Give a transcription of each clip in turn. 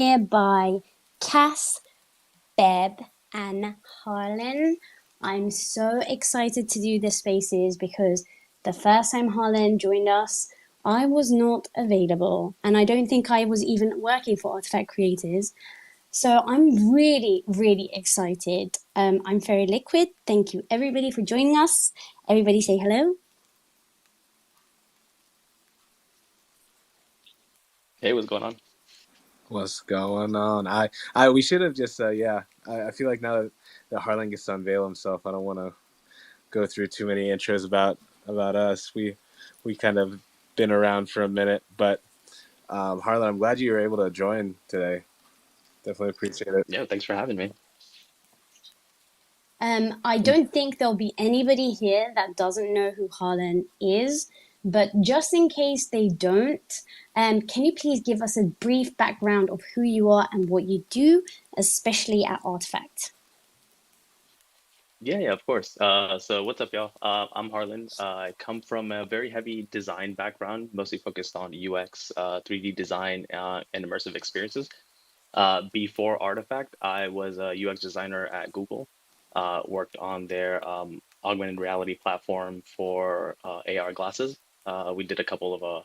here by Cass, Beb, and Harlan. I'm so excited to do the spaces because the first time Harlan joined us, I was not available, and I don't think I was even working for Artifact Creators. So I'm really, really excited. I'm Fairy Liquid. Thank you, everybody, for joining us. Everybody say hello. Hey, what's going on? What's going on? We should have just I feel like now that Harlan gets to unveil himself, I don't want to go through too many intros about us. We kind of been around for a minute, but Harlan, I'm glad you were able to join today. Definitely appreciate it. Yeah, thanks for having me. I don't think there'll be anybody here that doesn't know who Harlan is, but just in case they don't, can you please give us a brief background of who you are and what you do, especially at Artifact? Yeah, of course. So what's up, y'all? I'm Harlan. I come from a very heavy design background, mostly focused on UX, 3D design, and immersive experiences. Before Artifact, I was a UX designer at Google. Worked on their augmented reality platform for AR glasses. We did a couple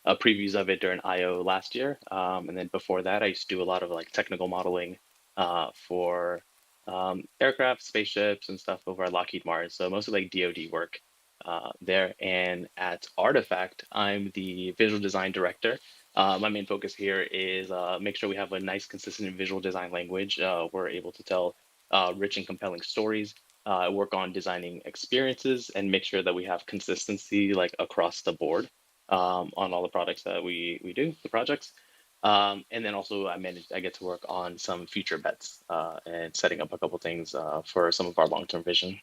of previews of it during I/O last year, and then before that, I used to do a lot of like technical modeling for aircraft, spaceships, and stuff over at Lockheed Martin. So mostly like DoD work there. And at Artifact, I'm the visual design director. My main focus here is make sure we have a nice, consistent visual design language. We're able to tell rich and compelling stories. Work on designing experiences and make sure that we have consistency like across the board on all the products that we do, the projects. And then also I get to work on some future bets and setting up a couple things for some of our long-term vision.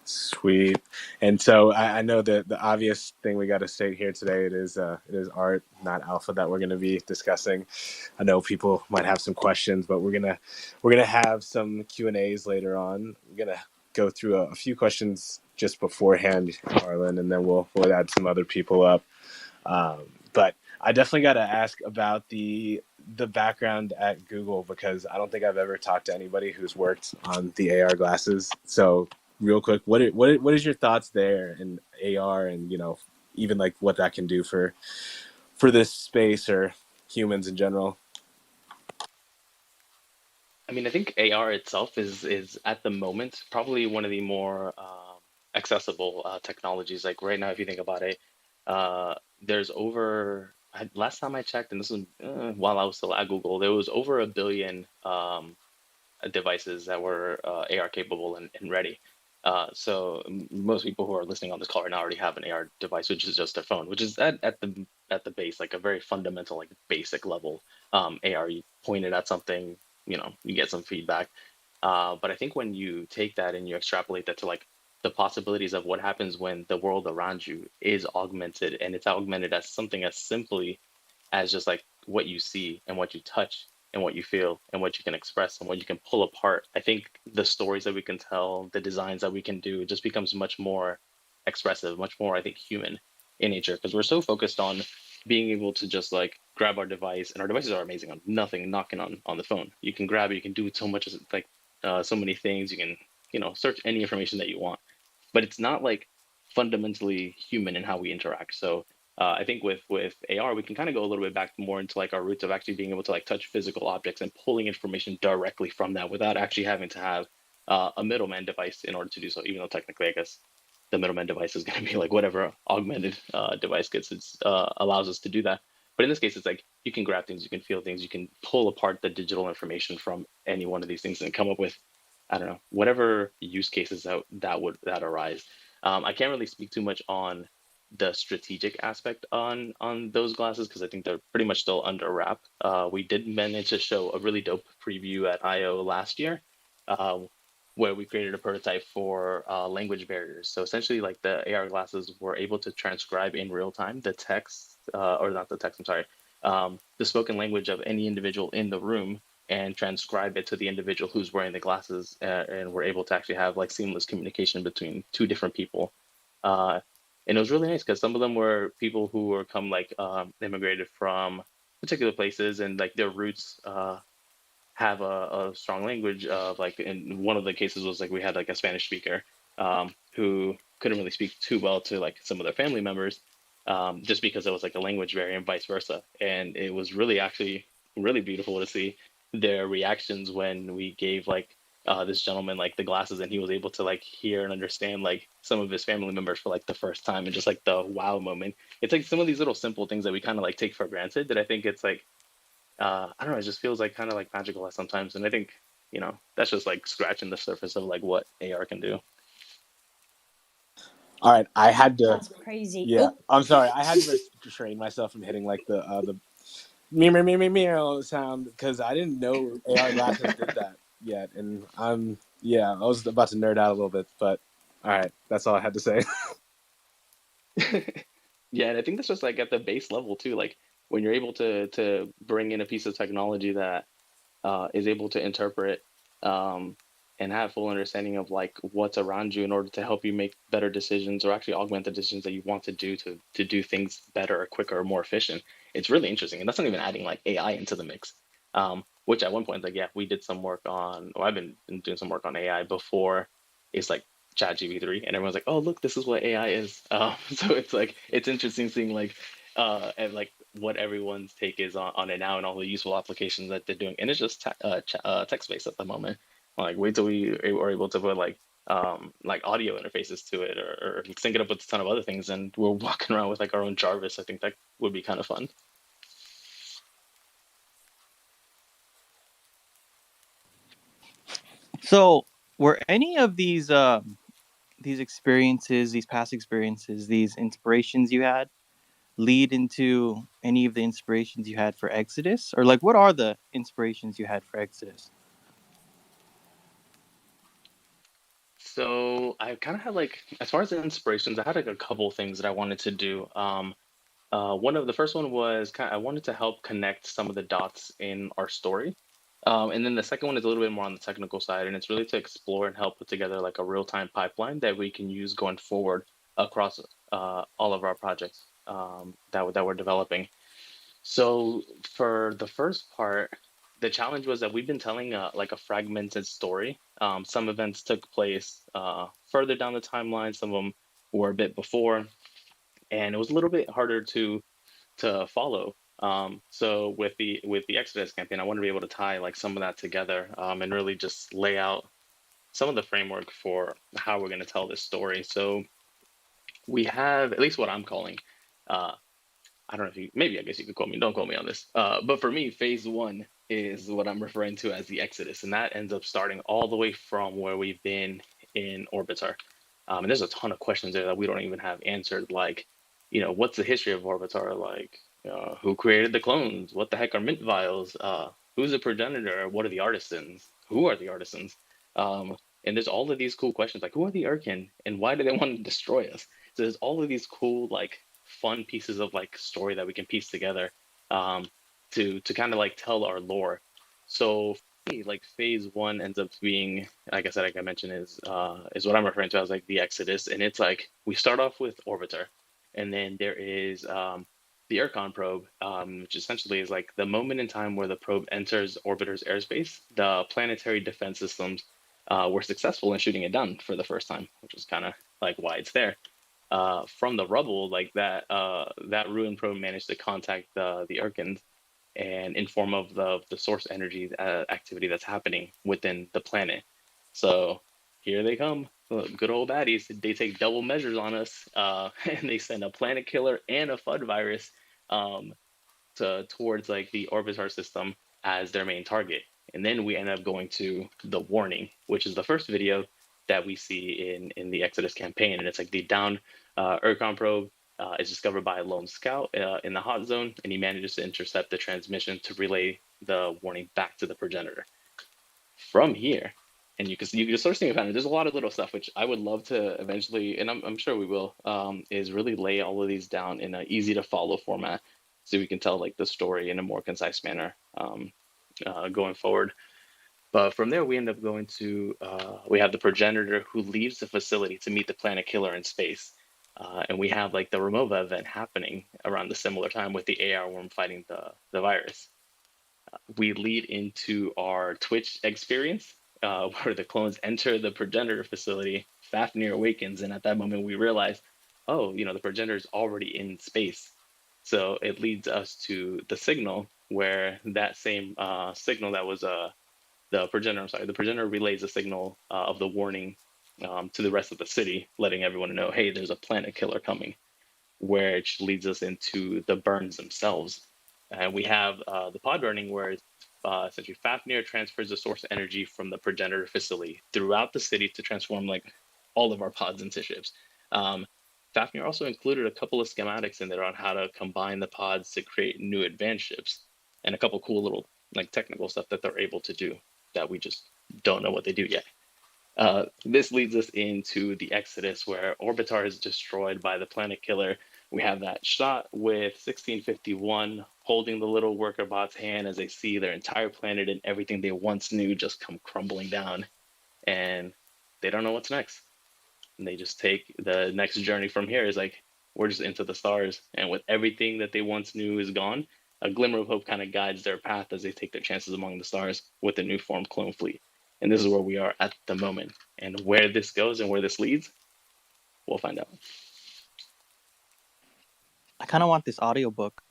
Sweet. And so I know that the obvious thing we got to state here today it is art, not alpha, that we're going to be discussing. I know people might have some questions, but we're gonna have some Q&As later on. We're gonna go through a few questions just beforehand, Harlan, and then we'll add some other people up. But I definitely got to ask about the background at Google because I don't think I've ever talked to anybody who's worked on the AR glasses. So real quick, what is your thoughts there in AR and even like what that can do for this space or humans in general? I mean, I think AR itself is at the moment probably one of the more accessible technologies. Like right now, if you think about it, there's last time I checked, and this was while I was still at Google, there was over 1 billion devices that were AR capable and ready. So most people who are listening on this call right now already have an AR device, which is just their phone, which is at the base, like a very fundamental, like basic level. AR, you point it at something, you get some feedback. But I think when you take that and you extrapolate that to like the possibilities of what happens when the world around you is augmented, and it's augmented as something as simply as just like what you see and what you touch and what you feel and what you can express and what you can pull apart. I think the stories that we can tell, the designs that we can do, it just becomes much more expressive, much more, I think, human in nature because we're so focused on being able to just like grab our device, and our devices are amazing on nothing knocking on the phone. You can grab it, you can do so much, like so many things. You can, search any information that you want, but it's not like fundamentally human in how we interact. So I think with AR, we can kind of go a little bit back more into like our roots of actually being able to like touch physical objects and pulling information directly from that without actually having to have a middleman device in order to do so. Even though technically, I guess the middleman device is going to be like whatever augmented device gets allows us to do that. But in this case, it's like you can grab things, you can feel things, you can pull apart the digital information from any one of these things and come up with, I don't know, whatever use cases that arise. I can't really speak too much on the strategic aspect on those glasses because I think they're pretty much still under wrap. We did manage to show a really dope preview at I/O last year, uh, where we created a prototype for language barriers. So essentially, like the AR glasses were able to transcribe in real time the text, or not the text, I'm sorry, the spoken language of any individual in the room and transcribe it to the individual who's wearing the glasses, and we're able to actually have like seamless communication between two different people. And it was really nice because some of them were people who were immigrated from particular places, and like their roots have a strong language of like, in one of the cases was like we had like a Spanish speaker who couldn't really speak too well to like some of their family members, just because it was like a language barrier and vice versa. And it was really actually really beautiful to see their reactions when we gave like this gentleman like the glasses, and he was able to like hear and understand like some of his family members for like the first time, and just like the wow moment. It's like some of these little simple things that we kind of like take for granted, that I think it's like I don't know, it just feels like kind of like magical sometimes. And I think, that's just like scratching the surface of like what AR can do. All right, I had to. That's crazy. Yeah, Oh. I'm sorry. I had to restrain myself from hitting like the meow sound, because I didn't know AR glasses did that yet, and I was about to nerd out a little bit, but all right, that's all I had to say. Yeah, and I think that's just like at the base level too. Like when you're able to bring in a piece of technology that is able to interpret um, and have full understanding of like what's around you in order to help you make better decisions, or actually augment the decisions that you want to do to do things better or quicker or more efficient. It's really interesting, and that's not even adding like AI into the mix. Which at one point, like, yeah, we did some work on, or I've been doing some work on AI before it's like ChatGPT, and everyone's like, oh look, this is what AI is. So it's like it's interesting seeing like and like what everyone's take is on it now, and all the useful applications that they're doing. And it's just text-based at the moment. Like wait till we are able to put like audio interfaces to it, or sync it up with a ton of other things, and we're walking around with like our own Jarvis. I think that would be kind of fun. So, were any of these experiences, these past experiences, these inspirations you had, lead into any of the inspirations you had for Exodus? Or like, what are the inspirations you had for Exodus? So I kind of had like, as far as the inspirations, I had like a couple things that I wanted to do. One of the first one was I wanted to help connect some of the dots in our story. And then the second one is a little bit more on the technical side, and it's really to explore and help put together like a real-time pipeline that we can use going forward across all of our projects that we're developing. So for the first part, the challenge was that we've been telling like a fragmented story. Some events took place further down the timeline, some of them were a bit before, and it was a little bit harder to follow. So with the Exodus campaign, I want to be able to tie like some of that together, and really just lay out some of the framework for how we're going to tell this story. So we have, at least what I'm calling, uh, I don't know if you, maybe I guess you could quote me, don't quote me on this. But for me, phase one is what I'm referring to as the Exodus. And that ends up starting all the way from where we've been in Orbitar. And there's a ton of questions there that we don't even have answered. Like, what's the history of Orbitar? Like, who created the clones? What the heck are mint vials? Who's the progenitor? What are the artisans? Who are the artisans? And there's all of these cool questions, like who are the Urkin and why do they want to destroy us? So there's all of these cool, like, fun pieces of like story that we can piece together um, to kind of like tell our lore. So for me, like phase one ends up being, like I said, like I mentioned, is what I'm referring to as like the Exodus, and it's like we start off with Orbiter, and then there is the Ircon probe, which essentially is like the moment in time where the probe enters Orbiter's airspace. The planetary defense systems were successful in shooting it down for the first time, which is kind of like why it's there. From the rubble, like that ruin probe managed to contact the Urkins and inform of the source energy activity that's happening within the planet. So here they come, good old baddies. They take double measures on us, and they send a planet killer and a FUD virus um, towards like the Orbitar system as their main target. And then we end up going to the warning, which is the first video that we see in the Exodus campaign. And it's like the down Urcon probe is discovered by a lone scout in the hot zone, and he manages to intercept the transmission to relay the warning back to the progenitor. From here, and you can start seeing kind of, there's a lot of little stuff which I would love to eventually, and I'm sure we will, is really lay all of these down in an easy to follow format, so we can tell like the story in a more concise manner going forward. But from there, we end up going to we have the progenitor who leaves the facility to meet the planet killer in space. And we have like the Remova event happening around the similar time with the AR worm fighting the virus. We lead into our Twitch experience, where the clones enter the progenitor facility. Fafnir awakens, and at that moment we realize, oh, the progenitor is already in space. So it leads us to the signal, where that same signal that was the progenitor. I'm sorry, the progenitor relays a signal of the warning to the rest of the city, letting everyone know, hey, there's a planet killer coming, which leads us into the burns themselves. And we have the pod burning, where essentially Fafnir transfers the source energy from the progenitor facility throughout the city to transform like all of our pods into ships. Fafnir also included a couple of schematics in there on how to combine the pods to create new advanced ships, and a couple cool little like technical stuff that they're able to do that we just don't know what they do yet. This leads us into the Exodus, where Orbitar is destroyed by the planet killer. We have that shot with 1651 holding the little worker bot's hand as they see their entire planet and everything they once knew just come crumbling down. And they don't know what's next. And they just take the next journey from here is like, we're just into the stars. And with everything that they once knew is gone, a glimmer of hope kind of guides their path as they take their chances among the stars with the new formed clone fleet. And this is where we are at the moment. And where this goes and where this leads, we'll find out. I kind of want this audiobook.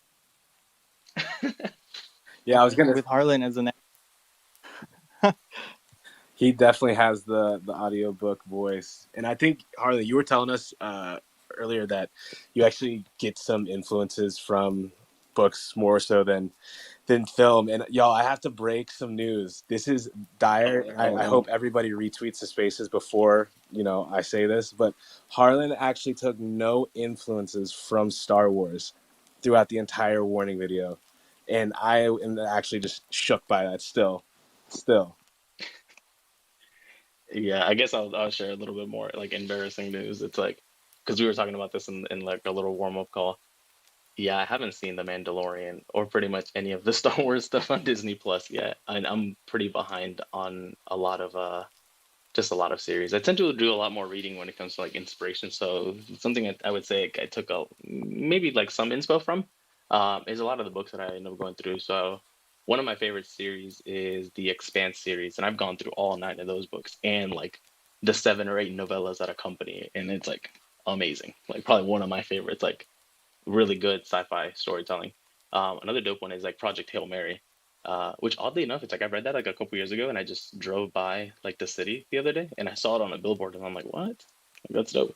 Yeah, I was gonna. With Jarlan as an. He definitely has the audiobook voice, and I think Harley, you were telling us earlier that you actually get some influences from books more so than film. And y'all, I have to break some news. This is dire. I hope everybody retweets the spaces before I say this, but Harlan actually took no influences from Star Wars throughout the entire warning video, and I am actually just shook by that still. Yeah, I guess I'll share a little bit more like embarrassing news. It's like, because we were talking about this in like a little warm-up call. Yeah, I haven't seen The Mandalorian or pretty much any of the Star Wars stuff on Disney Plus yet. I'm pretty behind on a lot of just a lot of series. I tend to do a lot more reading when it comes to like inspiration. So something I would say I took maybe like some inspo from is a lot of the books that I end up going through. So one of my favorite series is the Expanse series, and I've gone through all 9 of those books and like the 7 or 8 novellas that accompany it, and it's like amazing. Like probably one of my favorites. Like really good sci-fi storytelling. Another dope one is like Project Hail Mary, which oddly enough, it's like I read that like a couple years ago, and I just drove by like the city the other day, and I saw it on a billboard, and I'm like, what? That's dope.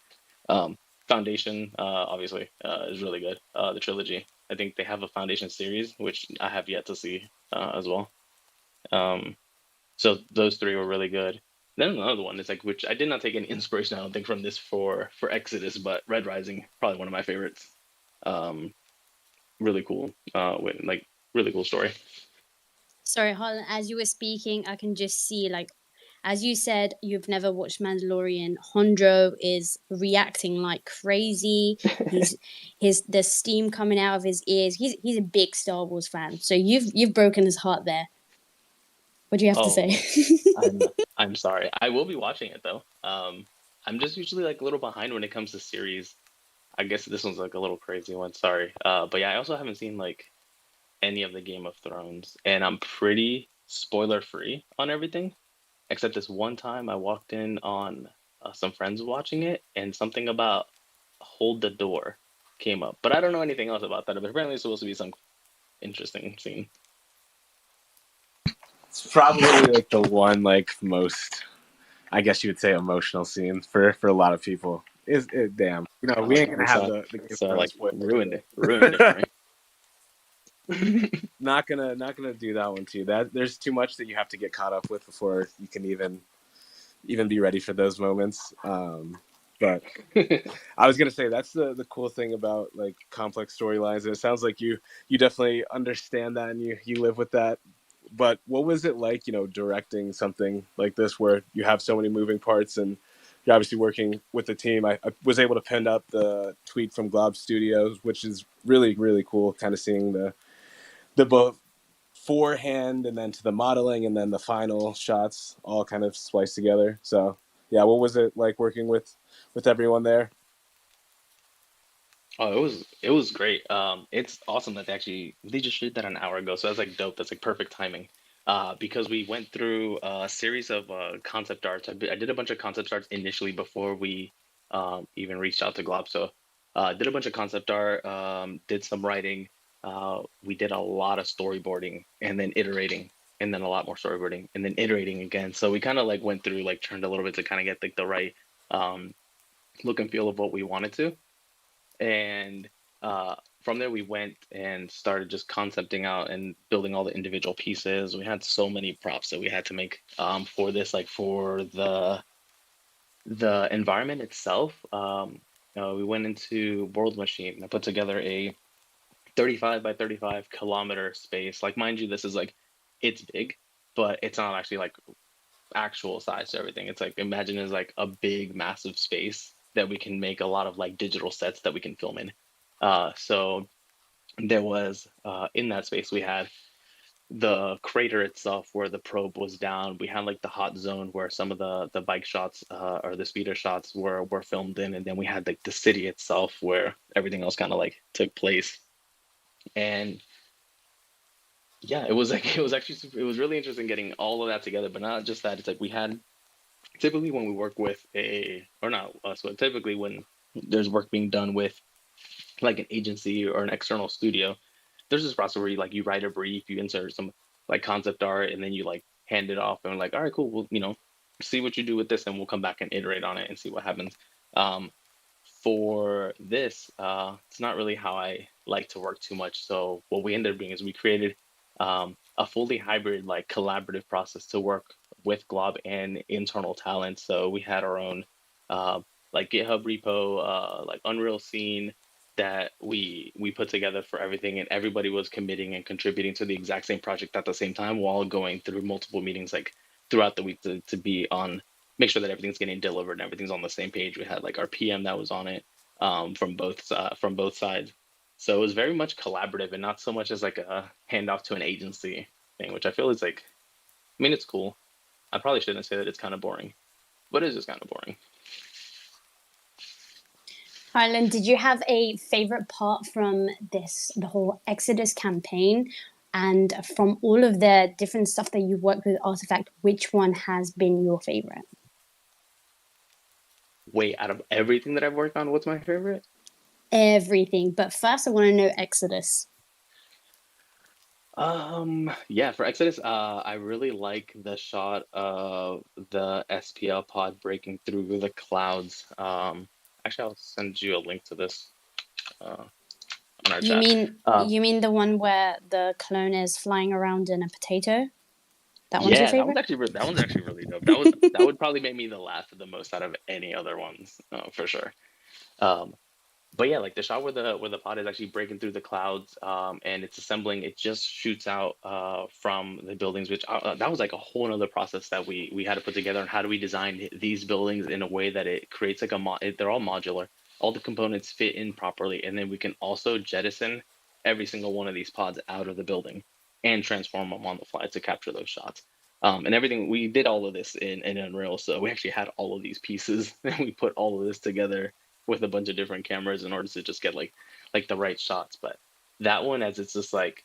Foundation, obviously, is really good. The trilogy. I think they have a Foundation series, which I have yet to see as well. So those 3 were really good. Then another one is like, which I did not take any inspiration, I don't think, from this for Exodus, but Red Rising, probably one of my favorites. Really cool, with like really cool story. Sorry, Harlan, as you were speaking, I can just see, like, as you said, you've never watched Mandalorian. Hondro is reacting like crazy. The steam coming out of his ears. He's a big Star Wars fan. So you've broken his heart there. What do you have to say? I'm sorry. I will be watching it though. I'm just usually like a little behind when it comes to series. I guess this one's like a little crazy one. Sorry. But yeah, I also haven't seen like any of the Game of Thrones, and I'm pretty spoiler free on everything, except this one time I walked in on some friends watching it, and something about hold the door came up, but I don't know anything else about that. But apparently, it's supposed to be some interesting scene. It's probably like the one like most, I guess you would say, emotional scene for a lot of people. Is it damn? We ain't gonna have the Game of Thrones like ruined it for me. Not gonna do that one too. That there's too much that you have to get caught up with before you can even be ready for those moments. But I was gonna say that's the cool thing about like complex storylines, and it sounds like you definitely understand that and you live with that. But what was it like, directing something like this where you have so many moving parts and you're obviously working with the team? I was able to pin up the tweet from Glob Studios, which is really, really cool, kind of seeing the both forehand and then to the modeling and then the final shots all kind of spliced together. So yeah, what was it like working with everyone there? Oh, it was great. It's awesome that they just did that an hour ago. So that's like dope. That's like perfect timing. Because we went through a series of concept arts. I did a bunch of concept arts initially before we even reached out to Glob. So did a bunch of concept art, did some writing. We did a lot of storyboarding and then iterating, and then a lot more storyboarding and then iterating again. So we kind of like went through like turned a little bit to kind of get like the right um, look and feel of what we wanted to. And from there, we went and started just concepting out and building all the individual pieces. We had so many props that we had to make for this, like for the environment itself. We went into World Machine and I put together a 35 by 35 kilometer space. Like, mind you, this is like it's big, but it's not actually like actual size to everything. It's like imagine it's like a big, massive space that we can make a lot of like digital sets that we can film in. So there was in that space we had the crater itself where the probe was down. We had like the hot zone where some of the bike shots or the speeder shots were filmed in, and then we had like the city itself where everything else kind of like took place. And yeah, it was like it was actually it was really interesting getting all of that together. But not just that, it's like we had typically when we work with a or not us, but typically when there's work being done with like an agency or an external studio, there's this process where you like you write a brief, you insert some like concept art, and then you like hand it off and like, all right, cool, we'll see what you do with this, and we'll come back and iterate on it and see what happens. Um, for this, it's not really how I like to work too much. So what we ended up doing is we created a fully hybrid, like collaborative process to work with Glob and internal talent. So we had our own uh, like GitHub repo, like Unreal scene that we put together for everything, and everybody was committing and contributing to the exact same project at the same time while going through multiple meetings like throughout the week to be on make sure that everything's getting delivered and everything's on the same page. We had like our PM that was on it from both sides. So it was very much collaborative and not so much as like a handoff to an agency thing, which I feel is like, I mean, it's cool. I probably shouldn't say that it's kind of boring, but it's just kind of boring. Harlan, did you have a favorite part from the whole Exodus campaign? And from all of the different stuff that you worked with Artifact, which one has been your favorite? Wait, out of everything that I've worked on, what's my favorite? Everything. But first, I want to know Exodus. Yeah, for Exodus, I really like the shot of the SPL pod breaking through the clouds. Actually, I'll send you a link to this on our You chat. mean the one where the clone is flying around in a potato? That one's your Yeah, favorite? that one's actually really dope. That would probably make me the laugh the most out of any other ones, for sure. Um, but yeah, like the shot where the pod is actually breaking through the clouds, and it's assembling, it just shoots out from the buildings, which that was like a whole other process that we had to put together. And how do we design these buildings in a way that it creates like they're all modular, all the components fit in properly, and then we can also jettison every single one of these pods out of the building and transform them on the fly to capture those shots. And everything we did all of this in Unreal, so we actually had all of these pieces, and we put all of this together with a bunch of different cameras in order to just get like the right shots. But that one, as it's just like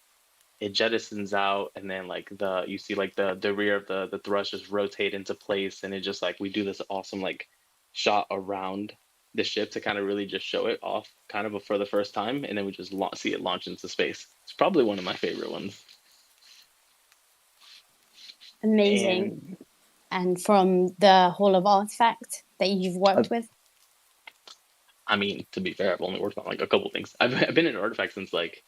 it jettisons out, and then like the you see like the rear of the thrust just rotate into place, and it just like we do this awesome like shot around the ship to kind of really just show it off kind of for the first time, and then we just see it launch into space. It's probably one of my favorite ones. Amazing. And from the Hall of Artifact that you've worked with? I mean, to be fair, I've only worked on like a couple things. I've been in Artifact since like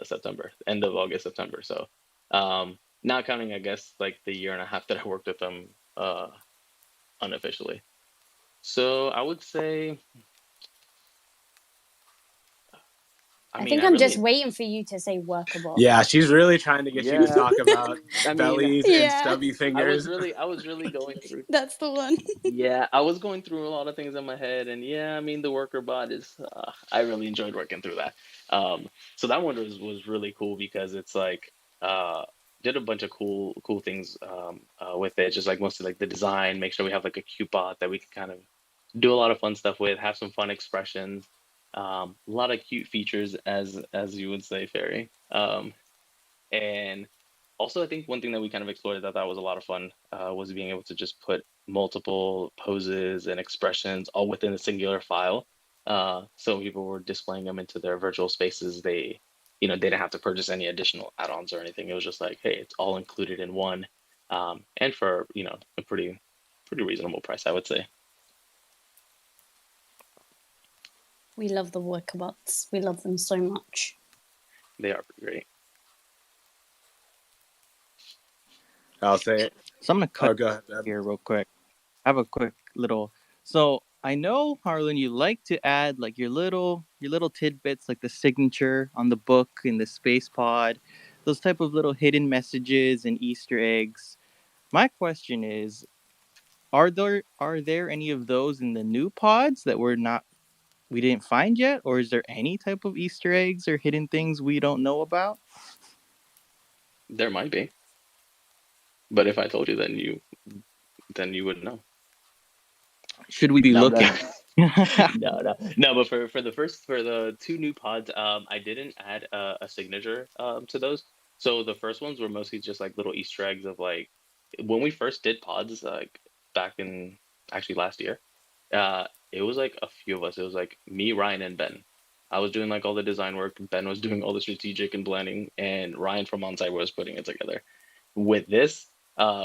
September, end of August, September. So not counting, I guess, like the year and a half that I worked with them unofficially. So I would say, I think I'm just waiting for you to say workable. Yeah, she's really trying to get you to talk about bellies and stubby fingers. I was really going through. That's the one. Yeah, I was going through a lot of things in my head, and yeah, I mean the worker bot is. I really enjoyed working through that. So that one was really cool because it's like did a bunch of cool things with it. Just like mostly like the design, make sure we have like a cute bot that we can kind of do a lot of fun stuff with, have some fun expressions. A lot of cute features, as you would say, Fairy. And also, I think one thing that we kind of explored that was a lot of fun was being able to just put multiple poses and expressions all within a singular file. So people were displaying them into their virtual spaces. They didn't have to purchase any additional add-ons or anything. It was just like, hey, it's all included in one, and for a pretty reasonable price, I would say. We love the workabots. We love them so much. They are pretty great. I'll say it. So I'm gonna cut Go ahead, here real quick. I have a quick little. So I know, Harlan, you like to add like your little tidbits, like the signature on the book in the space pod, those type of little hidden messages and Easter eggs. My question is, are there any of those in the new pods that we didn't find yet, or is there any type of Easter eggs or hidden things we don't know about? There might be, but if I told you, then you would know. Should we be looking? No. But for the two new pods, I didn't add a signature to those. So the first ones were mostly just like little Easter eggs of like when we first did pods, like back in actually last year. It was like a few of us. It was like me, Ryan, and Ben. I was doing like all the design work. Ben was doing all the strategic and planning, and Ryan from Onsite was putting it together. With this,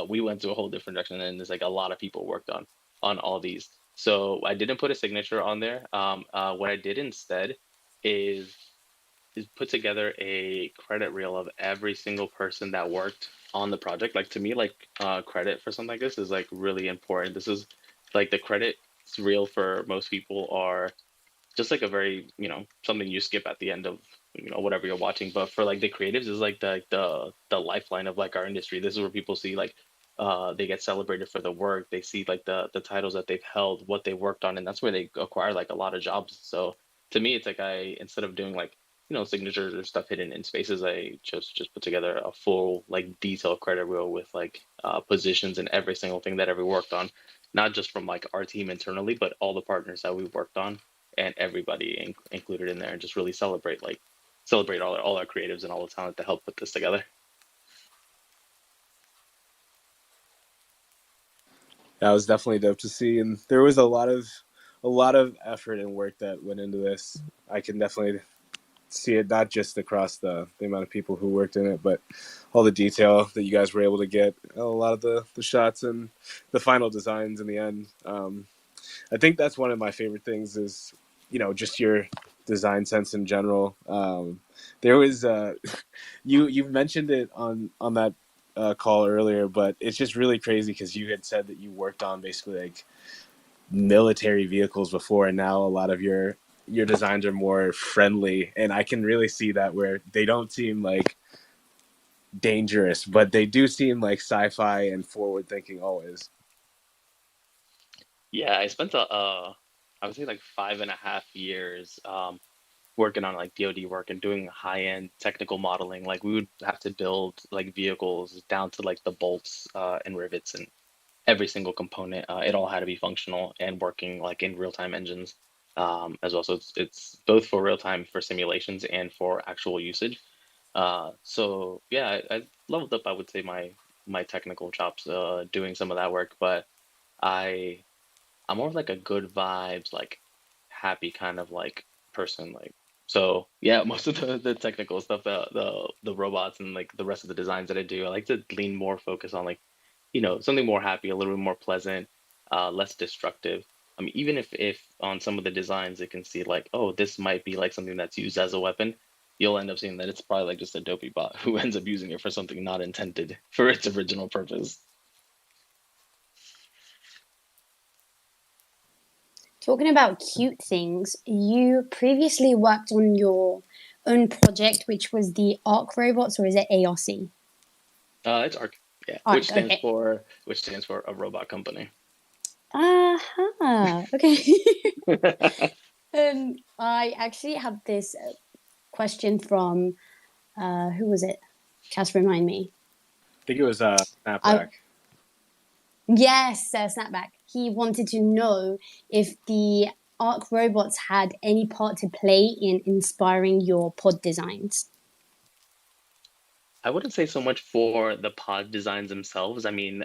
we went to a whole different direction, and there's like a lot of people worked on all these. So I didn't put a signature on there. What I did instead is put together a credit reel of every single person that worked on the project. Like to me, like credit for something like this is like really important. This is like the credit reel for most people are just like a very something you skip at the end of whatever you're watching, but for like the creatives is like the lifeline of like our industry. This is where people see like they get celebrated for the work. They see like the titles that they've held, what they worked on, and that's where they acquire like a lot of jobs. So to me, it's like I instead of doing like signatures or stuff hidden in spaces, I just put together a full like detailed credit reel with like positions and every single thing that ever worked on, not just from like our team internally, but all the partners that we've worked on and everybody included in there, and just really celebrate all our creatives and all the talent to help put this together. That was definitely dope to see, and there was a lot of effort and work that went into this. I can definitely see it, not just across the amount of people who worked in it, but all the detail that you guys were able to get, a lot of the shots and the final designs in the end. I think that's one of my favorite things is, just your design sense in general. There was, you mentioned it on that call earlier, but it's just really crazy because you had said that you worked on basically like military vehicles before, and now a lot of your designs are more friendly, and I can really see that where they don't seem like dangerous, but they do seem like sci-fi and forward thinking always. Yeah, I spent I would say like 5.5 years working on like DoD work and doing high-end technical modeling. Like we would have to build like vehicles down to like the bolts and rivets and every single component. It all had to be functional and working like in real-time engines as well. So it's both for real-time for simulations and for actual usage. So yeah, I leveled up, I would say, my technical chops doing some of that work, but I I'm more of like a good vibes, like happy kind of like person. Like so yeah, most of the technical stuff, the robots and like the rest of the designs that I do, I like to lean more focus on like, something more happy, a little bit more pleasant, less destructive. I mean, even if on some of the designs it can see like, oh, this might be like something that's used as a weapon, you'll end up seeing that it's probably like just a dopey bot who ends up using it for something not intended for its original purpose. Talking about cute things, you previously worked on your own project, which was the ARC robots, or is it ARC? It's ARC, yeah, ARC, which stands for a robot company. Okay. I actually have this question from who was it? Just remind me. I think it was Snapback. Yes, Snapback. He wanted to know if the Arc robots had any part to play in inspiring your pod designs? I wouldn't say so much for the pod designs themselves. I mean,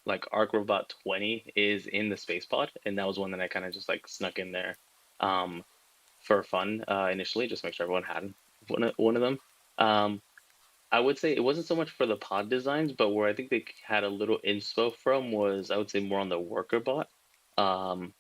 like Arc Robot 20 is in the space pod, and that was one that I kind of just like snuck in there for fun initially, just make sure everyone had one of them. Um, I would say it wasn't so much for the pod designs, but where I think they had a little inspo from was, I would say, more on the worker bot. Um,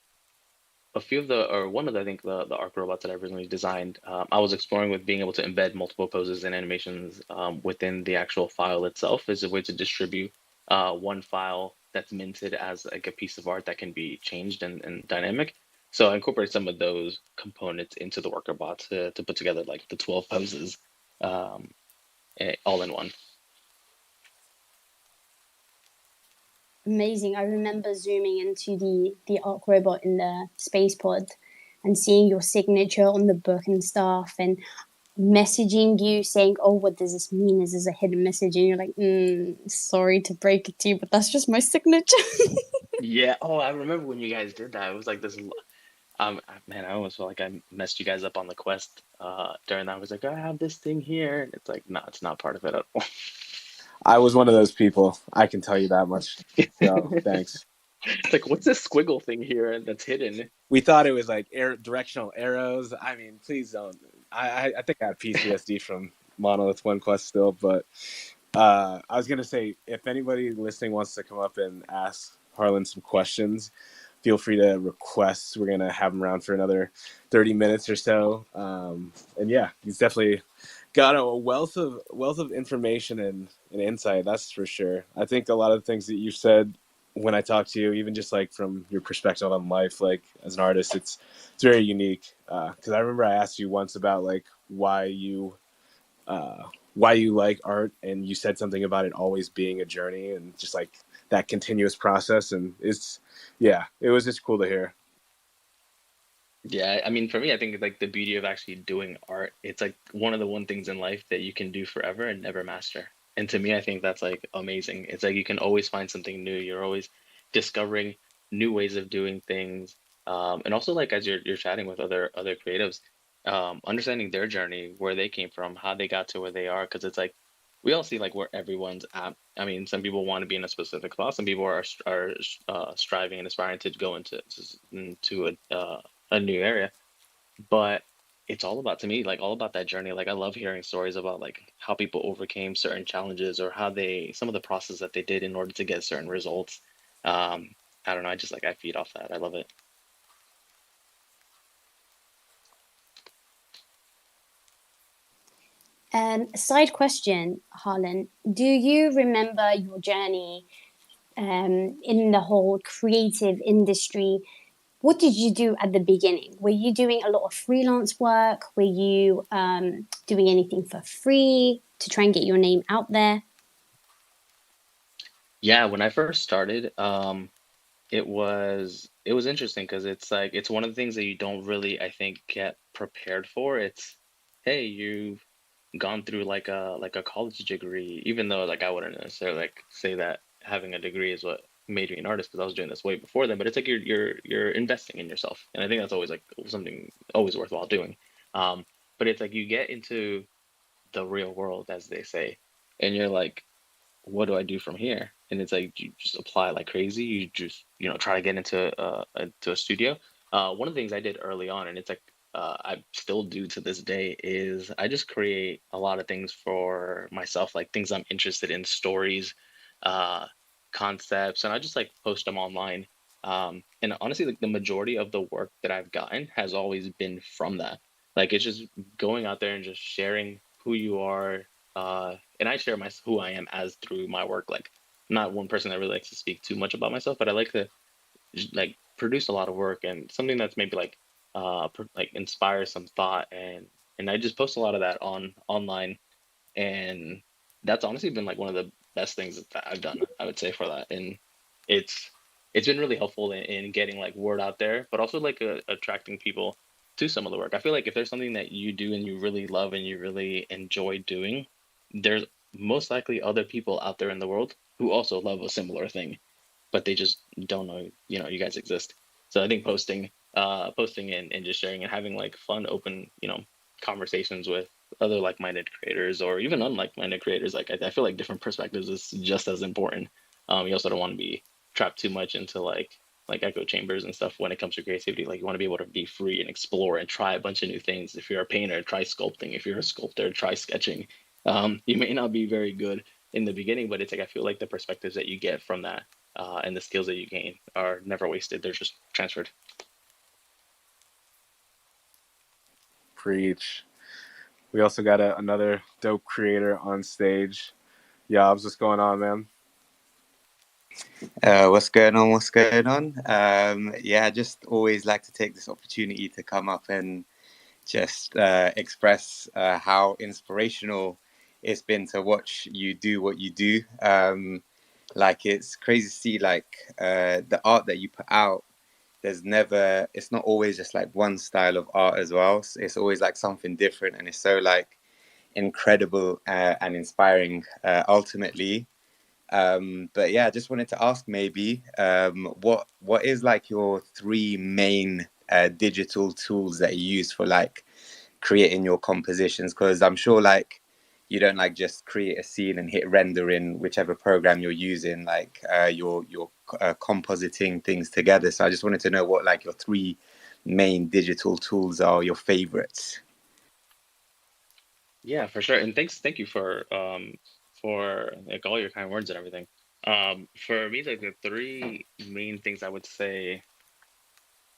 a few of the, or one of the, I think the arc robots that I originally designed, I was exploring with being able to embed multiple poses and animations within the actual file itself as a way to distribute one file that's minted as like a piece of art that can be changed and dynamic. So I incorporate some of those components into the worker bot to put together like the 12 poses um, all in one. Amazing. I remember zooming into the Arc robot in the space pod and seeing your signature on the book and stuff, and messaging you saying, "Oh, what does this mean? Is this a hidden message?" And you're like, "Sorry to break it to you, but that's just my signature." Yeah. Oh, I remember when you guys did that. It was like this. Man, I almost felt like I messed you guys up on the quest during that. I was like, I have this thing here. And it's like, no, it's not part of it at all. I was one of those people. I can tell you that much. So thanks. It's like, what's this squiggle thing here that's hidden? We thought it was like directional arrows. I mean, please don't. I think I have PTSD from Monolith One Quest still, but I was gonna say if anybody listening wants to come up and ask Harlan some questions, feel free to request. We're gonna have him around for another 30 minutes or so. And yeah, he's definitely got a wealth of information and insight. That's for sure. I think a lot of the things that you said when I talked to you, even just like from your perspective on life, like as an artist, it's very unique. Because I remember I asked you once about like why you like art, and you said something about it always being a journey and just like that continuous process. And it was just cool to hear. Yeah, I mean, for me, I think like the beauty of actually doing art, it's like one of the one things in life that you can do forever and never master. And to me, I think that's like amazing. It's like you can always find something new. You're always discovering new ways of doing things. And also like as you're chatting with other creatives, understanding their journey, where they came from, how they got to where they are, because it's like we all see like where everyone's at. I mean, some people want to be in a specific spot. Some people are striving and aspiring to go into a new area, but it's all about, to me, like all about that journey. Like I love hearing stories about like how people overcame certain challenges, or how they, some of the process that they did in order to get certain results. um I don't know, I just like, I feed off that. I love it. Side question, Harlan, do you remember your journey in the whole creative industry? What did you do at the beginning? Were you doing a lot of freelance work? Were you doing anything for free to try and get your name out there? Yeah, when I first started, it was interesting because it's like it's one of the things that you don't really, I think, get prepared for. It's, hey, you've gone through like a college degree, even though like I wouldn't necessarily like say that having a degree is what made me an artist, because I was doing this way before then. But it's like you're investing in yourself, and I think that's always like something always worthwhile doing. But it's like you get into the real world, as they say, and you're like, what do I do from here? And it's like you just apply like crazy. You just, try to get into a studio. One of the things I did early on, and it's like I still do to this day, is I just create a lot of things for myself, like things I'm interested in, stories, uh, concepts, and I just like post them online. And honestly, like the majority of the work that I've gotten has always been from that. Like it's just going out there and just sharing who you are, and I share who I am as through my work. Like, I'm not one person that really likes to speak too much about myself, but I like to like produce a lot of work, and something that's maybe like like inspires some thought, and I just post a lot of that online, and that's honestly been like one of the best things that I've done, I would say, for that. And it's it's been really helpful in getting like word out there, but also like attracting people to some of the work. I feel like if there's something that you do and you really love and you really enjoy doing, there's most likely other people out there in the world who also love a similar thing, but they just don't know, you guys exist. So I think posting posting and just sharing and having like fun, open, conversations with other like-minded creators or even unlike-minded creators. Like I feel like different perspectives is just as important. You also don't want to be trapped too much into like echo chambers and stuff when it comes to creativity. Like you want to be able to be free and explore and try a bunch of new things. If you're a painter, try sculpting. If you're a sculptor, try sketching. You may not be very good in the beginning, but it's like I feel like the perspectives that you get from that and the skills that you gain are never wasted. They're just transferred. Preach. We also got another dope creator on stage. Yobs, what's going on, man? What's going on? What's going on? Yeah, I just always like to take this opportunity to come up and just express how inspirational it's been to watch you do what you do. Like it's crazy to see like the art that you put out. It's not always just like one style of art as well. It's always like something different, and it's so like incredible and inspiring ultimately. But yeah, I just wanted to ask maybe what is like your three main digital tools that you use for like creating your compositions? Because I'm sure like you don't like just create a scene and hit render in whichever program you're using. Like you're compositing things together. So I just wanted to know what like your three main digital tools are, your favorites. Yeah, for sure. And thank you for like all your kind words and everything. For me, like the three main things I would say,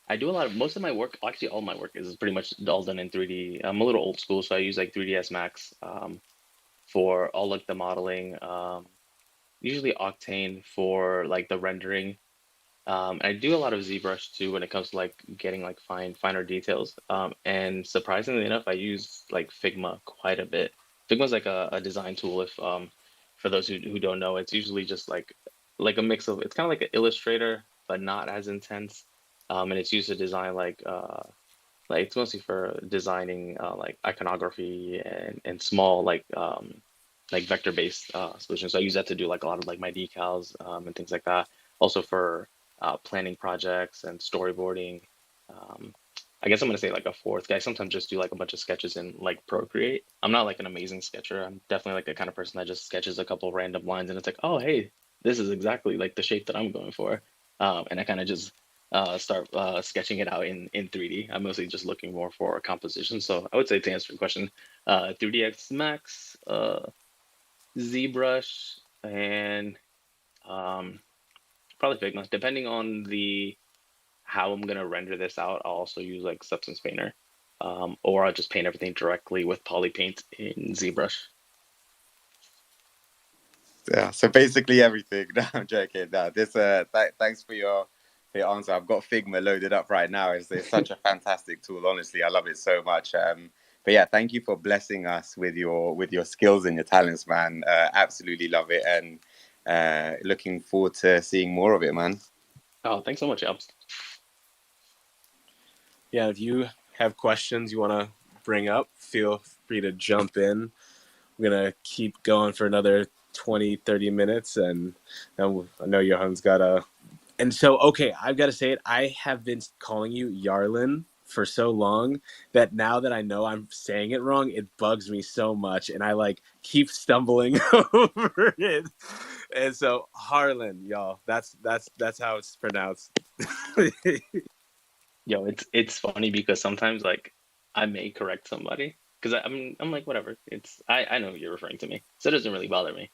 I do a lot of most of my work, actually all my work is pretty much all done in 3D. I'm a little old school, so I use like 3ds Max for all like the modeling. Usually Octane for like the rendering. I do a lot of ZBrush too when it comes to like getting like finer details. And surprisingly enough, I use like Figma quite a bit. Figma's like a design tool. If for those who don't know, it's usually just like a mix of it's kind of like an Illustrator, but not as intense. And it's used to design like it's mostly for designing like iconography and small like vector based solutions. So I use that to do like a lot of like my decals and things like that. Also for planning projects and storyboarding. Um, I guess I'm gonna say like a fourth guy. Sometimes just do like a bunch of sketches in like Procreate. I'm not like an amazing sketcher. I'm definitely like the kind of person that just sketches a couple random lines and it's like, oh hey, this is exactly like the shape that I'm going for. And I kind of just start sketching it out in 3D. I'm mostly just looking more for composition. So I would say to answer your question, 3ds Max, ZBrush, and probably Figma. Depending on the how I'm gonna render this out, I'll also use like Substance Painter, or I'll just paint everything directly with Poly Paint in ZBrush. Yeah, so basically everything. No, I'm joking. No, this thanks for your answer. I've got Figma loaded up right now. It's such a fantastic tool. Honestly, I love it so much. But yeah, thank you for blessing us with your skills and your talents, man. Absolutely love it, and looking forward to seeing more of it, man. Oh, thanks so much, Albs. Yeah, if you have questions you want to bring up, feel free to jump in. We're going to keep going for another 20, 30 minutes. And I know Johan's got a... And so, okay, I've got to say it. I have been calling you Jarlan for so long that now that I know I'm saying it wrong, it bugs me so much. And I like keep stumbling over it. And so Harlan, y'all, that's how it's pronounced. Yo, it's funny because sometimes like I may correct somebody because I'm like whatever. I know you're referring to me, so it doesn't really bother me.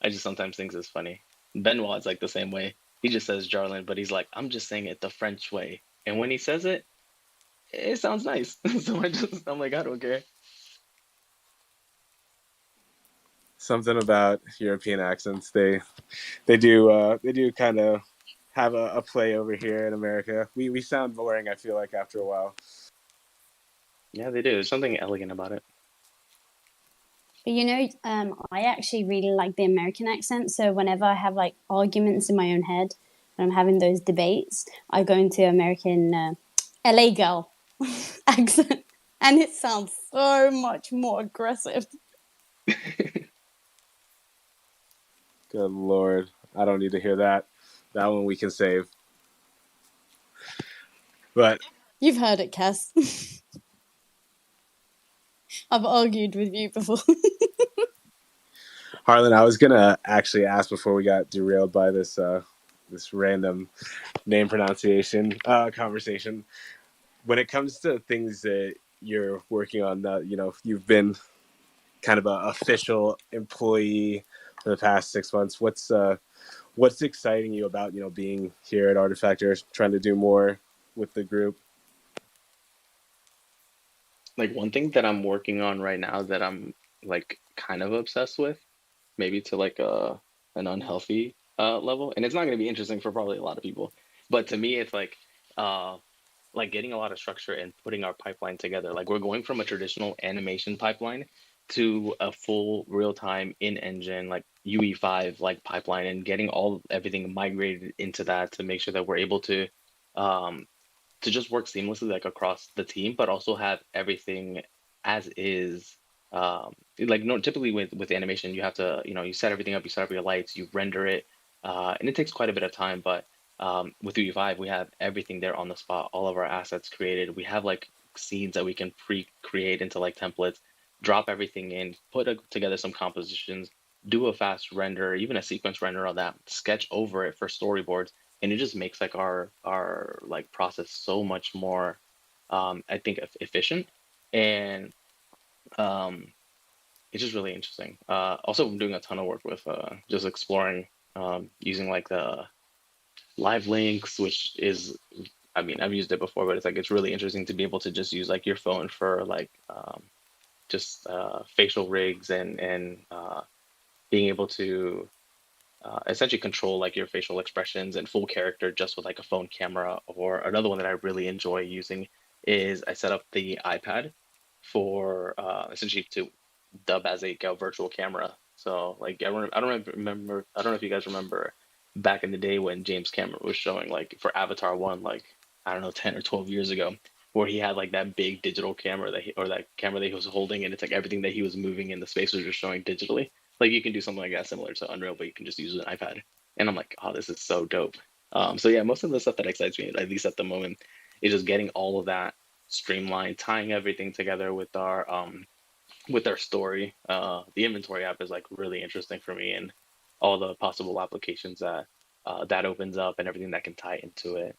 I just sometimes think it's funny. Benoit's like the same way. He just says Jarlin, but he's like I'm just saying it the French way, and when he says it, it sounds nice. So I'm like I don't care. Something about European accents. They do kind of have a play over here in America. We sound boring, I feel like, after a while. Yeah, they do. There's something elegant about it. But I actually really like the American accent. So whenever I have like arguments in my own head when I'm having those debates, I go into American LA girl accent, and it sounds so much more aggressive. Good Lord. I don't need to hear that. That one we can save. But You've heard it, Cass. I've argued with you before. Harlan, I was gonna actually ask before we got derailed by this random name pronunciation conversation. When it comes to things that you're working on, you've been kind of an official employee for the past 6 months. What's exciting you about being here at Artifactor, trying to do more with the group? Like one thing that I'm working on right now that I'm like kind of obsessed with, maybe to like an unhealthy level, and it's not going to be interesting for probably a lot of people, but to me it's uh like getting a lot of structure and putting our pipeline together. Like we're going from a traditional animation pipeline to a full real-time in-engine like UE5 like pipeline, and getting everything migrated into that to make sure that we're able um to just work seamlessly like across the team, but also have everything as is. Like no, typically with animation, you have to, you set everything up, you set up your lights, you render it, and it takes quite a bit of time. But with UE5, we have everything there on the spot, all of our assets created. We have like scenes that we can pre-create into like templates, drop everything in, together some compositions, do a fast render, even a sequence render on that, sketch over it for storyboards, and it just makes like our like process so much more I think efficient, and um it's just really interesting. Also I'm doing a ton of work with just exploring using like the live links, which is, I mean, I've used it before, but it's really interesting to be able to just use like your phone for like just facial rigs, and being able to essentially control like your facial expressions and full character just with like a phone camera. Or another one that I really enjoy using is I set up the iPad for essentially to dub as a virtual camera. So like I don't know if you guys remember back in the day when James Cameron was showing like for Avatar 1, like I don't know, 10 or 12 years ago, where he had like that big digital camera or that camera that he was holding, and it's like everything that he was moving in the space was just showing digitally. Like you can do something like that similar to Unreal, but you can just use an iPad. And I'm like, oh, this is so dope. So yeah, most of the stuff that excites me, at least at the moment, is just getting all of that streamlined, tying everything together with our story. The inventory app is like really interesting for me, and all the possible applications that that opens up and everything that can tie into it.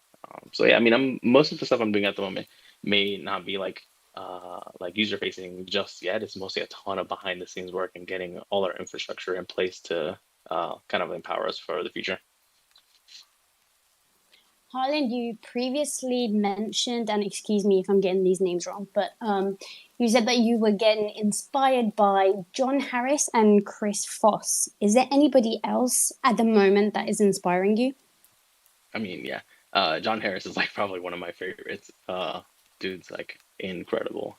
So yeah, I mean, I'm most of the stuff I'm doing at the moment may not be like user facing just yet. It's mostly a ton of behind the scenes work and getting all our infrastructure in place to kind of empower us for the future. Harlan, you previously mentioned, and excuse me if I'm getting these names wrong, but you said that you were getting inspired by John Harris and Chris Foss. Is there anybody else at the moment that is inspiring you? I mean, yeah, John Harris is like probably one of my favorites. Dude's like incredible.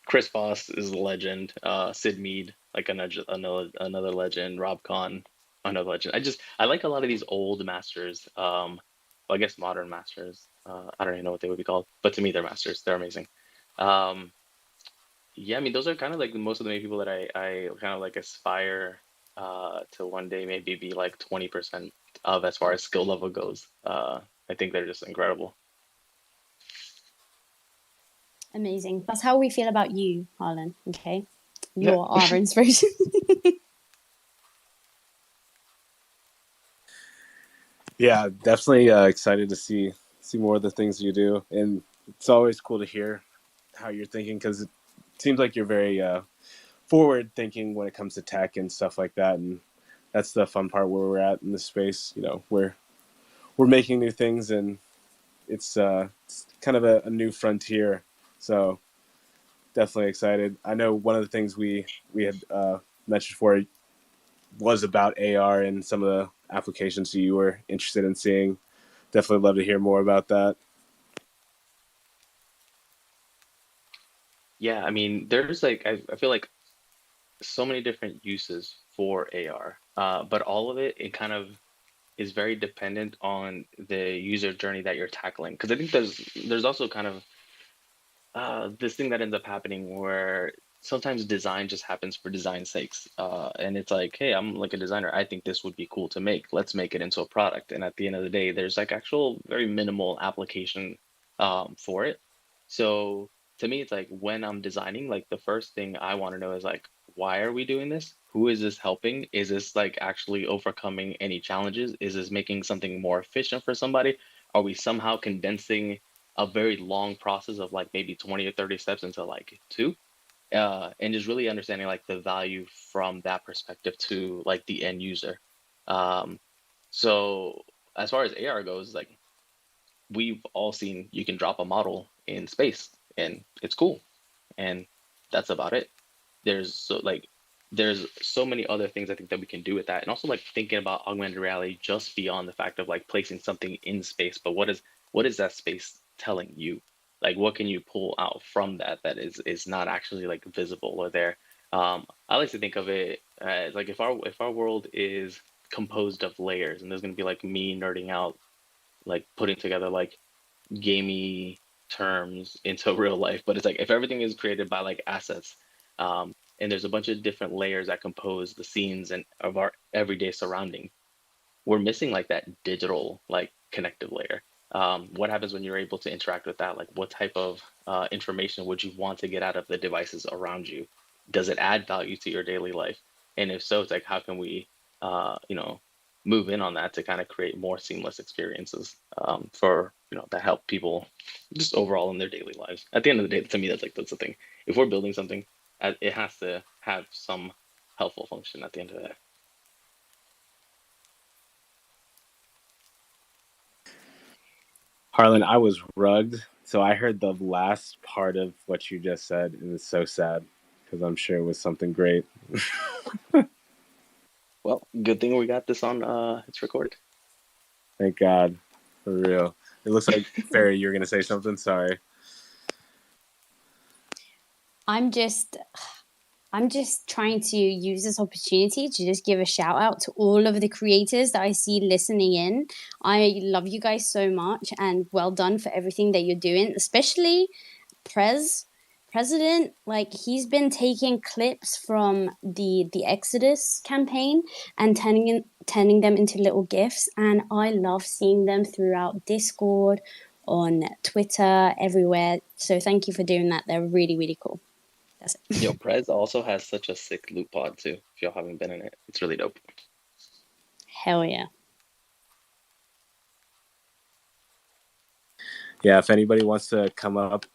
Chris Foss is a legend. Sid Mead, like another legend. Rob Kahn, another legend. I like a lot of these old masters. Well, I guess modern masters. I don't even know what they would be called, but to me, they're masters. They're amazing. Um, yeah, I mean, those are kind of like most of the main people that I kind of like aspire to one day maybe be like 20% of as far as skill level goes. I think they're just incredible. Amazing. That's how we feel about you, Harlan. Okay, you're our inspiration. Yeah, definitely excited to see more of the things you do, and it's always cool to hear how you're thinking, because it seems like you're very forward thinking when it comes to tech and stuff like that, and that's the fun part where we're at in this space. We're making new things, and it's kind of a new frontier. So definitely excited. I know one of the things we had mentioned before was about AR and some of the applications you were interested in seeing. Definitely love to hear more about that. Yeah, I mean, there's like I feel like so many different uses for AR, but all of it kind of is very dependent on the user journey that you're tackling. Because I think there's also kind of this thing that ends up happening where sometimes design just happens for design's sakes. And it's like, hey, I'm like a designer. I think this would be cool to make. Let's make it into a product. And at the end of the day, there's like actual very minimal application for it. So to me, it's like when I'm designing, like the first thing I want to know is like, why are we doing this? Who is this helping? Is this like actually overcoming any challenges? Is this making something more efficient for somebody? Are we somehow condensing a very long process of like maybe 20 or 30 steps into like two? And just really understanding like the value from that perspective to like the end user. Um, so as far as AR goes, like we've all seen you can drop a model in space and it's cool, and that's about it. There's so many other things I think that we can do with that, and also like thinking about augmented reality just beyond the fact of like placing something in space, but what is that space telling you? Like what can you pull out from that that is not actually like visible or there? I like to think of it as like if our world is composed of layers, and there's going to be like me nerding out, like putting together like gamey terms into real life, but it's like if everything is created by like assets, and there's a bunch of different layers that compose the scenes and of our everyday surrounding, we're missing like that digital like connective layer. What happens when you're able to interact with that? Like what type of information would you want to get out of the devices around you? Does it add value to your daily life? And if so, it's like how can we you know move in on that to kind of create more seamless experiences for that help people just overall in their daily lives. At the end of the day, to me, that's the thing. If we're building something, it has to have some helpful function at the end of the day. Harlan, I was rugged, so I heard the last part of what you just said, and it's so sad because I'm sure it was something great. Well, good thing we got this on. It's recorded. Thank God, for real. It looks like Ferry, you were gonna say something. Sorry. I'm just trying to use this opportunity to just give a shout out to all of the creators that I see listening in. I love you guys so much, and well done for everything that you're doing, especially President. Like he's been taking clips from the Exodus campaign and turning them into little GIFs, and I love seeing them throughout Discord, on Twitter, everywhere. So thank you for doing that. They're really, really cool. That's it. Yo, Prez also has such a sick loop pod too. If y'all haven't been in it, it's really dope. Hell yeah. Yeah, if anybody wants to come up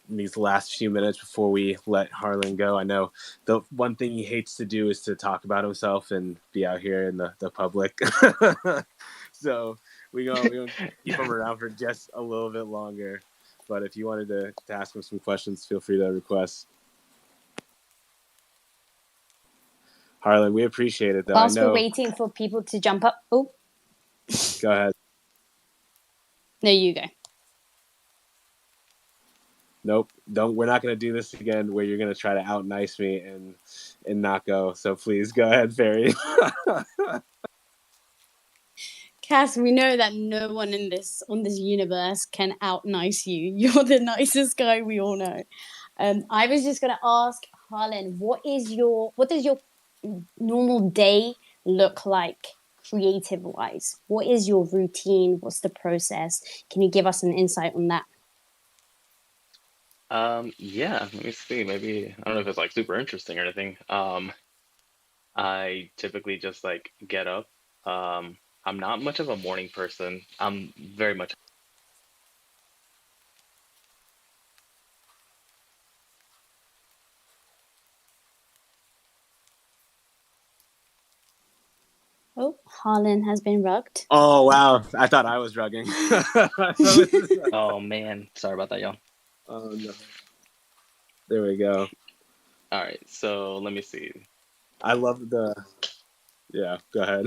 in these last few minutes before we let Harlan go, I know the one thing he hates to do is to talk about himself and be out here in the public. So we're gonna keep him around for just a little bit longer. But if you wanted to ask him some questions, feel free to request. Harlan, we appreciate it though. Whilst I know. we're waiting for people to jump up. Oh, go ahead. No, you go. Nope, don't. We're not going to do this again where you're going to try to out nice me and not go. So please go ahead, Ferry. Cass, we know that no one on this universe can out nice you. You're the nicest guy we all know. I was just going to ask Harlan, what does your normal day look like creative wise? What is your routine? What's the process? Can you give us an insight on that? Yeah, let me see. Maybe I don't know if it's like super interesting or anything. I typically just like get up. I'm not much of a morning person. I'm very much. Oh, Harlan has been rugged. Oh wow! I thought I was rugging. Oh man, sorry about that, y'all. Oh no. There we go. All right, so let me see. I love the. Yeah, go ahead.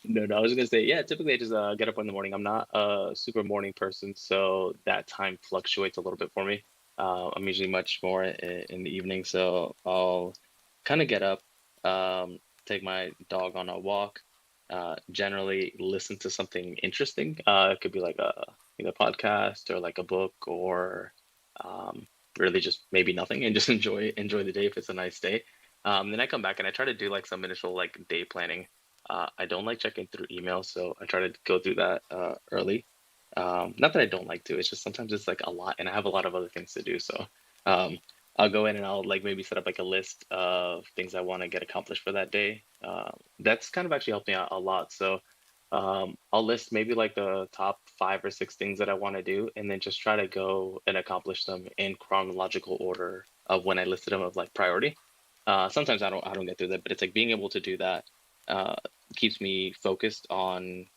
No, I was gonna say, yeah, typically I just get up in the morning. I'm not a super morning person, so that time fluctuates a little bit for me. I'm usually much more in the evening, so I'll kind of get up, take my dog on a walk, generally listen to something interesting. It could be like a podcast or like a book or really just maybe nothing, and just enjoy the day if it's a nice day. Then I come back and I try to do like some initial like day planning. I don't like checking through email, so I try to go through that early. Not that I don't like to, it's just sometimes it's like a lot and I have a lot of other things to do. So um, I'll go in and I'll like maybe set up like a list of things I want to get accomplished for that day. That's kind of actually helped me out a lot. So I'll list maybe like the top 5 or 6 things that I want to do, and then just try to go and accomplish them in chronological order of when I listed them of like priority. Sometimes I don't get through that, but it's like being able to do that uh, keeps me focused on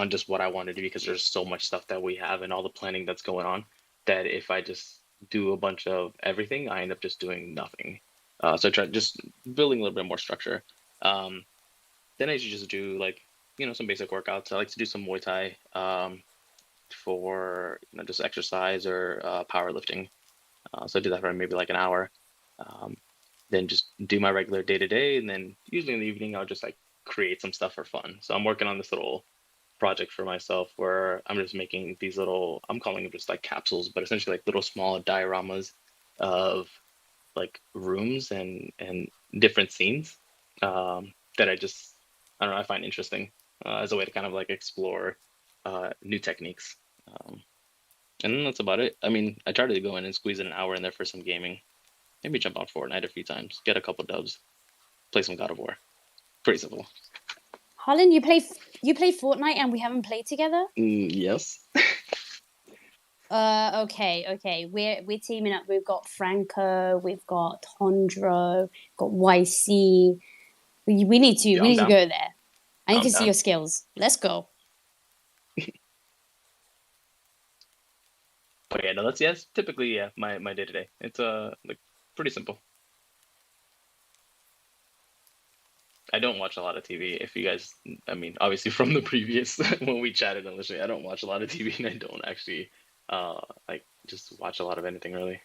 just what I want to do, because there's so much stuff that we have and all the planning that's going on that if I just do a bunch of everything, I end up just doing nothing. So I try just building a little bit more structure. Then I usually just do like, some basic workouts. I like to do some Muay Thai for just exercise or powerlifting. So I do that for maybe like an hour. Um, then just do my regular day to day, and then usually in the evening I'll just like create some stuff for fun. So I'm working on this little project for myself where I'm just making these little, I'm calling them just like capsules, but essentially like little small dioramas of like rooms and different scenes that I don't know, I find interesting as a way to kind of like explore new techniques. And then that's about it. I mean, I try to go in and squeeze in an hour in there for some gaming. Maybe jump on Fortnite a few times, get a couple dubs, play some God of War. Pretty simple. Harlan, you play Fortnite and we haven't played together? Yes. Okay. We're teaming up. We've got Franco, we've got Tondro, got YC. We need to go there. I need to see your skills. Let's go. But yeah, no, that's typically my day to day. It's like pretty simple. I don't watch a lot of TV. If you guys, I mean, obviously from the previous when we chatted initially, I don't watch a lot of TV, and I don't actually like just watch a lot of anything really.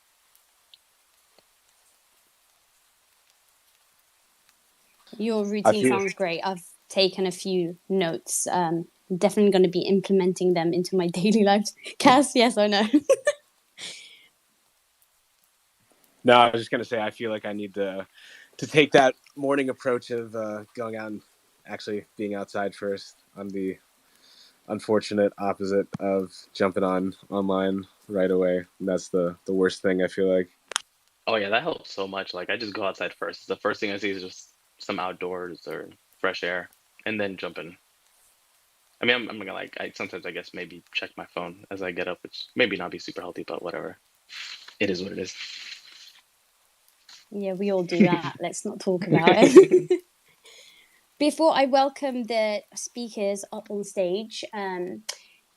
Your routine sounds great. I've taken a few notes. Definitely going to be implementing them into my daily life. Cass, yes, I know. No, I was just going to say, I feel like I need to take that morning approach of going out and actually being outside first. On the unfortunate opposite of jumping online right away. And that's the worst thing, I feel like. Oh yeah, that helps so much. Like I just go outside first. The first thing I see is just some outdoors or fresh air, and then jump in. I mean, I'm gonna like, sometimes I guess maybe check my phone as I get up, which maybe not be super healthy, but whatever. It is what it is. Yeah, we all do that. Let's not talk about it. Before I welcome the speakers up on stage,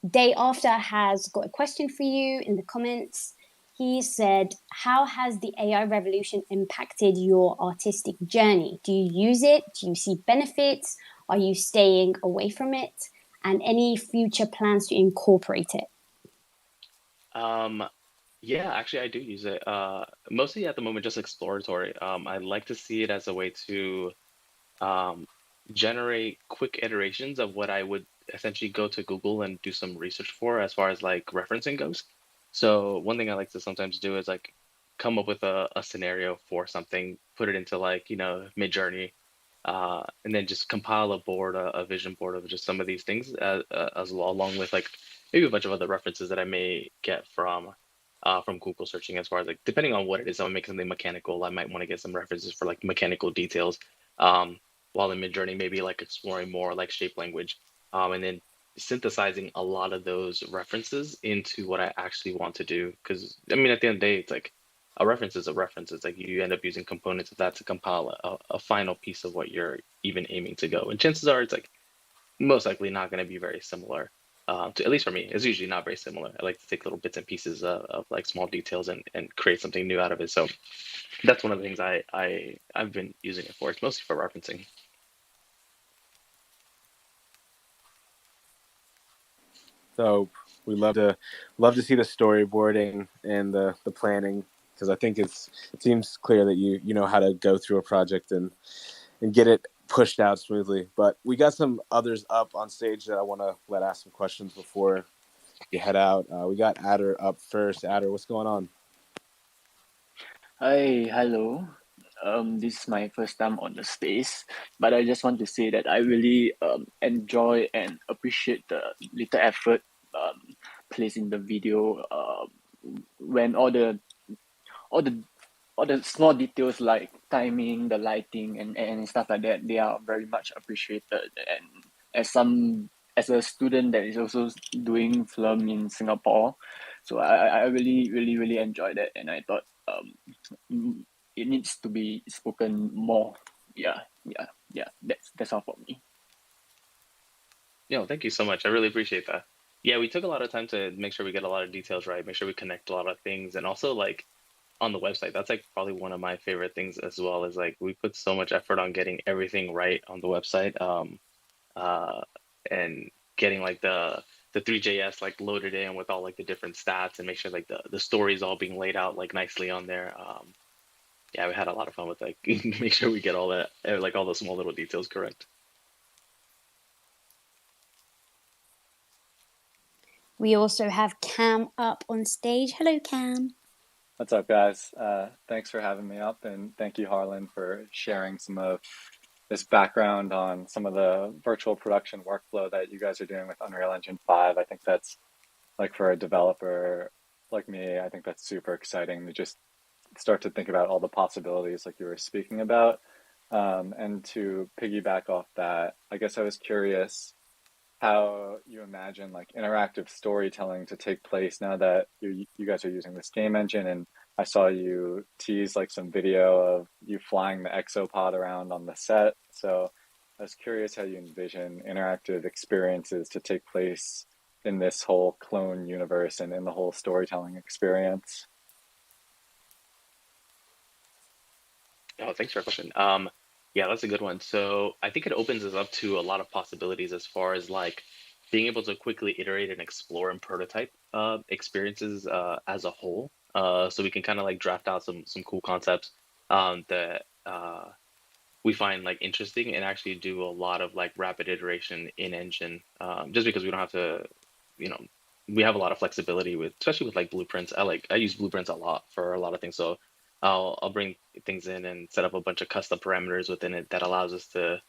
Day After has got a question for you in the comments. He said, how has the AI revolution impacted your artistic journey? Do you use it? Do you see benefits? Are you staying away from it? And any future plans to incorporate it? Yeah, actually I do use it. Mostly at the moment just exploratory. I like to see it as a way to um, generate quick iterations of what I would essentially go to Google and do some research for as far as like referencing goes. So one thing I like to sometimes do is like come up with a scenario for something, put it into like, Midjourney, and then just compile a vision board of just some of these things as well, along with like maybe a bunch of other references that I may get from Google searching, as far as like, depending on what it is, I want to make something mechanical. I might want to get some references for like mechanical details. While in Midjourney, maybe like exploring more like shape language, and then synthesizing a lot of those references into what I actually want to do. Because I mean, at the end of the day, it's like a reference is a reference. It's like you end up using components of that to compile a final piece of what you're even aiming to go. And chances are, it's like most likely not going to be very similar. To, at least for me, it's usually not very similar. I like to take little bits and pieces of like small details and create something new out of it. So that's one of the things I've been using it for. It's mostly for referencing. So we love to see the storyboarding and the planning, because I think it seems clear that you know how to go through a project and get it pushed out smoothly. But we got some others up on stage that I want to let ask some questions before you head out. We got Adder up first. Adder, what's going on? Hi, hello. This is my first time on the space, but I just want to say that I really enjoy and appreciate the little effort place in the video, when all the small details like timing, the lighting, and stuff like that, they are very much appreciated. And as a student that is also doing film in Singapore, so I really enjoyed it, and I thought it needs to be spoken more. Yeah. That's all for me. Thank you so much. I really appreciate that. Yeah, we took a lot of time to make sure we get a lot of details right, make sure we connect a lot of things, and also like on the website, that's like probably one of my favorite things as well, is like we put so much effort on getting everything right on the website, uh, and getting like the 3JS like loaded in with all like the different stats and make sure like the stories all being laid out like nicely on there. Yeah, we had a lot of fun with like make sure we get all that like all the small little details correct. We also have Cam up on stage. Hello, Cam. What's up, guys? Thanks for having me up, and thank you, Jarlan, for sharing some of this background on some of the virtual production workflow that you guys are doing with Unreal Engine 5. I think that's, like, for a developer like me, I think that's super exciting to just start to think about all the possibilities like you were speaking about. And to piggyback off that, I guess I was curious how you imagine like interactive storytelling to take place now that you guys are using this game engine. And I saw you tease like some video of you flying the exopod around on the set. So I was curious how you envision interactive experiences to take place in this whole clone universe and in the whole storytelling experience. Oh, thanks for your question. Yeah, that's a good one. So I think it opens us up to a lot of possibilities as far as like being able to quickly iterate and explore and prototype experiences as a whole. So we can kind of like draft out some cool concepts that we find like interesting and actually do a lot of like rapid iteration in engine, just because we don't have to, you know, we have a lot of flexibility with, especially with like blueprints. I use blueprints a lot for a lot of things. So I'll bring things in and set up a bunch of custom parameters within it that allows us to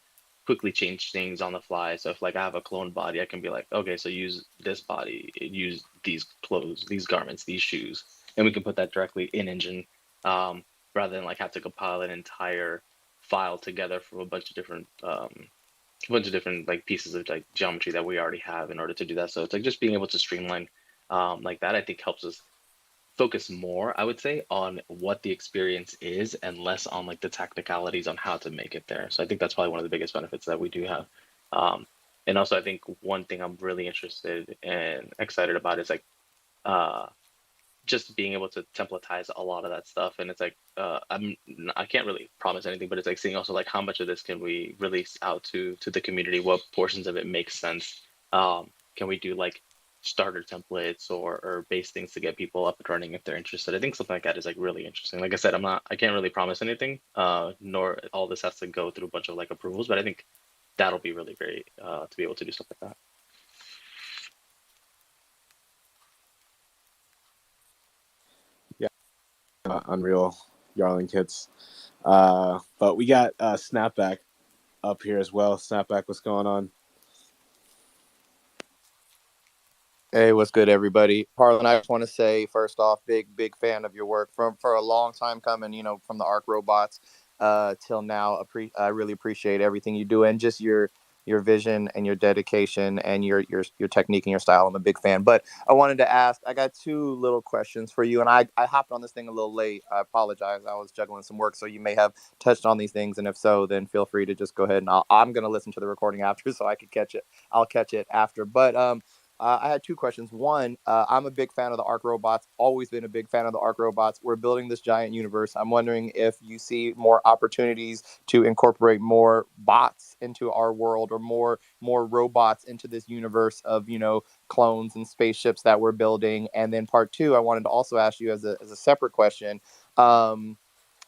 quickly change things on the fly. So if like I have a clone body, I can be like, okay, so use this body, use these clothes, these garments, these shoes, and we can put that directly in engine, rather than like have to compile an entire file together from a bunch of different like pieces of like geometry that we already have in order to do that. So it's like just being able to streamline like that, I think helps us focus more, I would say, on what the experience is and less on like the technicalities on how to make it there. So I think that's probably one of the biggest benefits that we do have. And also I think one thing I'm really interested and excited about is like just being able to templatize a lot of that stuff. And it's like I can't really promise anything, but it's like seeing also like how much of this can we release out to the community, what portions of it make sense. Can we do like starter templates or base things to get people up and running if they're interested? I think something like that is like really interesting. Like I said, I can't really promise anything, nor all this has to go through a bunch of like approvals, but I think that'll be really great to be able to do stuff like that. Unreal Jarlan kits. But we got Snapback up here as well. Snapback, what's going on? Hey, what's good, everybody? Harlan, I just want to say, first off, big fan of your work for a long time coming, from the Arc Robots till now. I really appreciate everything you do and just your vision and your dedication and your technique and your style. I'm a big fan. But I wanted to ask, I got two little questions for you. And I hopped on this thing a little late. I apologize. I was juggling some work. So you may have touched on these things. And if so, then feel free to just go ahead and I'm going to listen to the recording after so I could catch it. I'll catch it after. But I had two questions. One, I'm a big fan of the Arc Robots, always been a big fan of the Arc Robots. We're building this giant universe. I'm wondering if you see more opportunities to incorporate more bots into our world or more robots into this universe of, clones and spaceships that we're building. And then part two, I wanted to also ask you as a separate question. I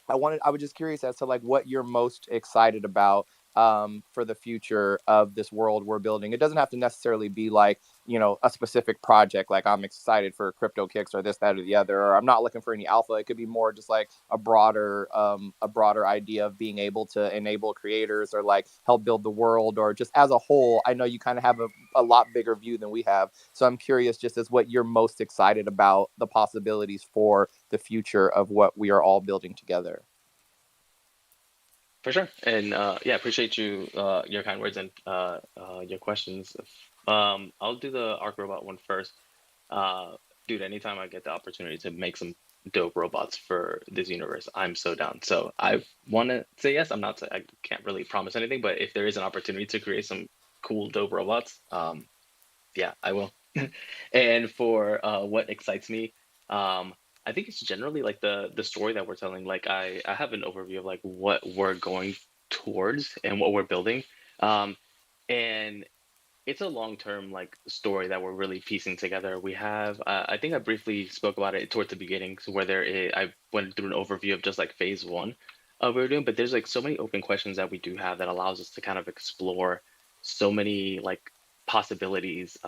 was just curious as to like what you're most excited about for the future of this world we're building. It doesn't have to necessarily be like, you know, a specific project, like I'm excited for crypto kicks or this, that, or the other, or I'm not looking for any alpha. It could be more just like a broader idea of being able to enable creators or like help build the world, or just as a whole. I know you kind of have a lot bigger view than we have. So I'm curious just as what you're most excited about the possibilities for the future of what we are all building together. For sure. And yeah, appreciate you your kind words and your questions. I'll do the Arc Robot one first. Dude, anytime I get the opportunity to make some dope robots for this universe, I'm so down. So I want to say yes. I can't really promise anything, but if there is an opportunity to create some cool, dope robots, yeah, I will. And for what excites me, I think it's generally like the story that we're telling. Like I have an overview of like what we're going towards and what we're building. And it's a long-term like story that we're really piecing together. We have, I think I briefly spoke about it towards the beginning, so I went through an overview of just like phase one of what we're doing, but there's like so many open questions that we do have that allows us to kind of explore so many like possibilities,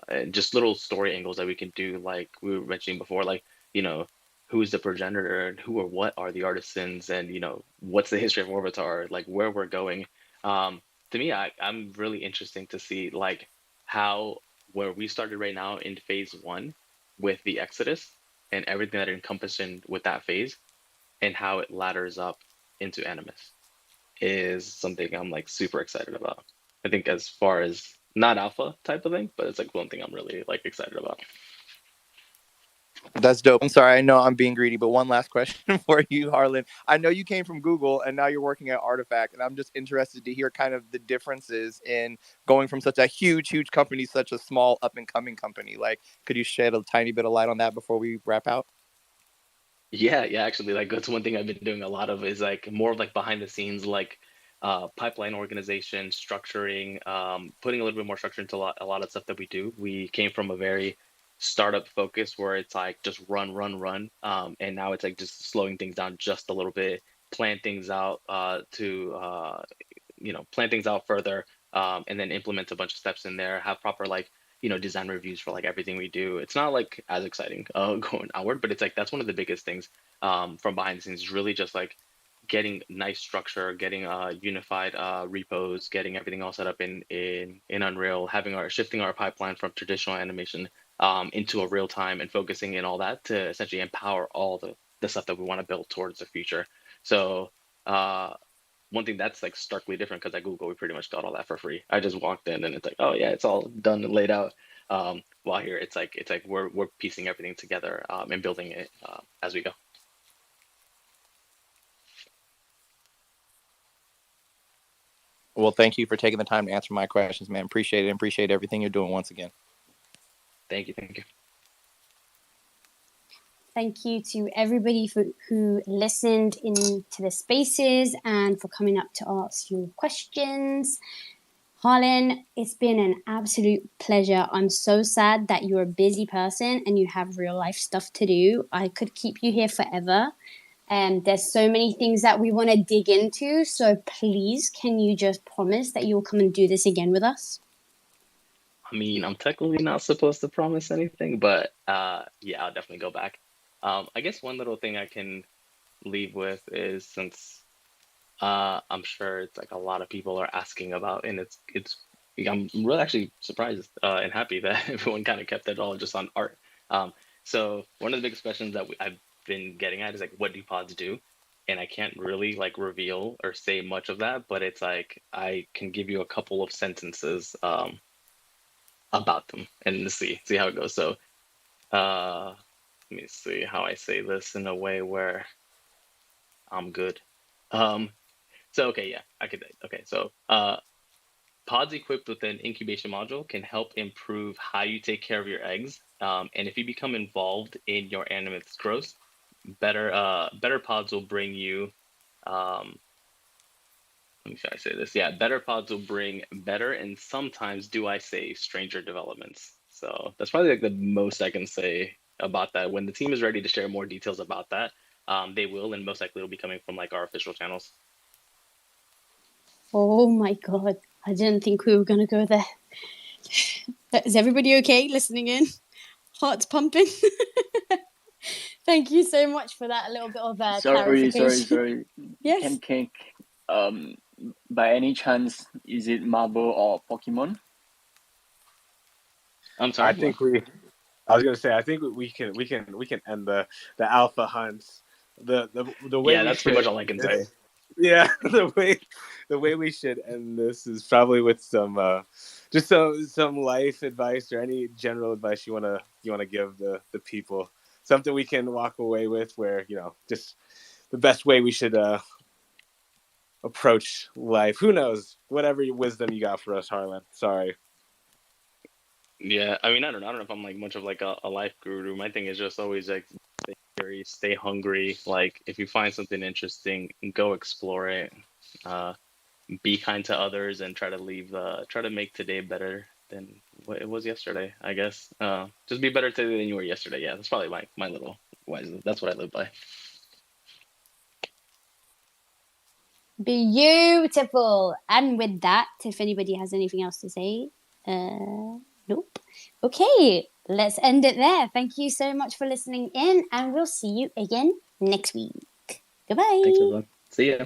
and just little story angles that we can do, like we were mentioning before, like, you know, who is the progenitor and who or what are the artisans, and, you know, what's the history of Orbitar, like where we're going. To me, I'm really interesting to see like how where we started right now in phase one with the Exodus and everything that encompassed in with that phase, and how it ladders up into Animus is something I'm like super excited about. I think as far as not alpha type of thing, but it's like one thing I'm really like excited about. That's dope. I'm sorry, I know I'm being greedy, but one last question for you, Harlan. I know you came from Google and now you're working at Artifact, and I'm just interested to hear kind of the differences in going from such a huge company, such a small up and coming company. Like, could you shed a tiny bit of light on that before we wrap out? Yeah, actually, like that's one thing I've been doing a lot of is like more of like behind the scenes, like pipeline organization, structuring, putting a little bit more structure into a lot of stuff that we do. We came from a very startup focus where it's like just run, and now it's like just slowing things down just a little bit, plan things out plan things out further, and then implement a bunch of steps in there, have proper like, you know, design reviews for like everything we do. It's not like as exciting going outward, but it's like that's one of the biggest things from behind the scenes, is really just like getting nice structure, getting unified repos, getting everything all set up in Unreal, having shifting our pipeline from traditional animation into a real time, and focusing in all that to essentially empower all the stuff that we want to build towards the future. So one thing that's like starkly different, because at Google we pretty much got all that for free. I just walked in and it's like, oh yeah, it's all done and laid out. While here it's like we're piecing everything together and building it as we go. Well, thank you for taking the time to answer my questions, man. Appreciate it. And appreciate everything you're doing once again. Thank you. Thank you to everybody who listened into the spaces and for coming up to ask your questions. Harlan, it's been an absolute pleasure. I'm so sad that you're a busy person and you have real life stuff to do. I could keep you here forever. There's so many things that we want to dig into. So please, can you just promise that you'll come and do this again with us? I mean, I'm technically not supposed to promise anything, but yeah, I'll definitely go back. I guess one little thing I can leave with is, since I'm sure it's like a lot of people are asking about, and I'm really actually surprised and happy that everyone kind of kept it all just on art. So one of the biggest questions that I've been getting at is like, what do pods do? And I can't really like reveal or say much of that, but it's like I can give you a couple of sentences about them and see how it goes. So let me see how I say this in a way where I'm good. So okay, yeah, I could. Okay, so pods equipped with an incubation module can help improve how you take care of your eggs. And if you become involved in your animate's growth, better pods will bring you. Let me see how I say this. Yeah, better pods will bring better, and sometimes, do I say, stranger developments. So that's probably like the most I can say about that. When the team is ready to share more details about that, they will, and most likely will be coming from like our official channels. Oh my God. I didn't think we were going to go there. Is everybody okay listening in? Hearts pumping? Thank you so much for that little bit of clarification. Sorry. Yes. Can by any chance, is it Marvel or Pokemon? I'm I sorry. What? think I was gonna say, I think we can end the alpha hunts. The way Yeah, we that's pretty should much all I end can say. this, yeah, the way we should end this is probably with some just some life advice or any general advice you wanna give the people. Something we can walk away with, where just the best way we should approach life. Who knows? Whatever wisdom you got for us, Harlan. Sorry. Yeah, I mean, I don't know if I'm like much of like a life guru. My thing is just always like stay curious, stay hungry. Like if you find something interesting, go explore it. Uh, be kind to others and try to make today better than what it was yesterday, I guess. Just be better today than you were yesterday. Yeah, that's probably my little wise. That's what I live by. Beautiful. And with that, if anybody has anything else to say, nope. Okay, let's end it there. Thank you so much for listening in, and we'll see you again next week. Goodbye. Thanks, everyone. See ya.